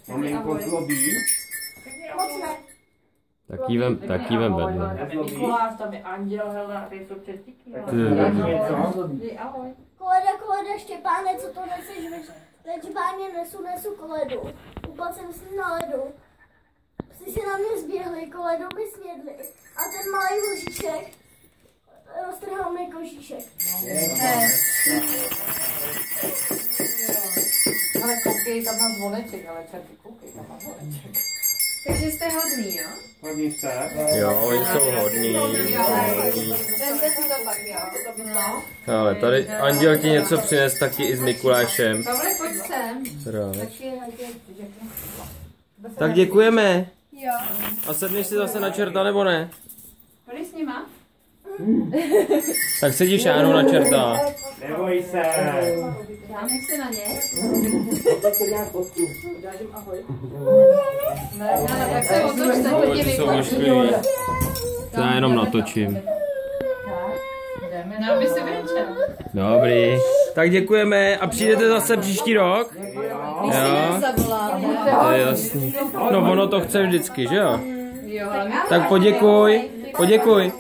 Maminko zlobí? Moc ne. Taky vem bedne. Mikuláš, tam je Anděl, hele, tady jsou přestíky. Ahoj. Koleda, Štěpáne, co to neseš? Teď báně nesu koledu. Uplacem si na ledu. Psi si na mě zběhli, koledu mi snědli. A ten malý hoříšek roztrhal mi kožíšek. Ale koukej tam na zvoneček, ale čerty, koukej tam na zvoneček. Takže jste hodný, jo? Hodný jste? Jo, oni jsou hodní. Vemte si to pak, jo? Ale tady Anděl ti něco přines taky i s Mikulášem. Pavle, pojď sem. Tak děkujeme. Jo. A sedneš si zase na čerta, nebo ne? Půjdeš s nima? Tak sedíš Jánu na čerta. Neboj se. Já nechci na ně. Tak se otočte, podívej. Jsou ošklivý. To já jenom natočím. No, aby si večer. Dobrý. Tak děkujeme a přijdete zase příští rok? Jo. To je jasný. No ono to chce vždycky, že jo? Tak poděkuj. Děkujeme.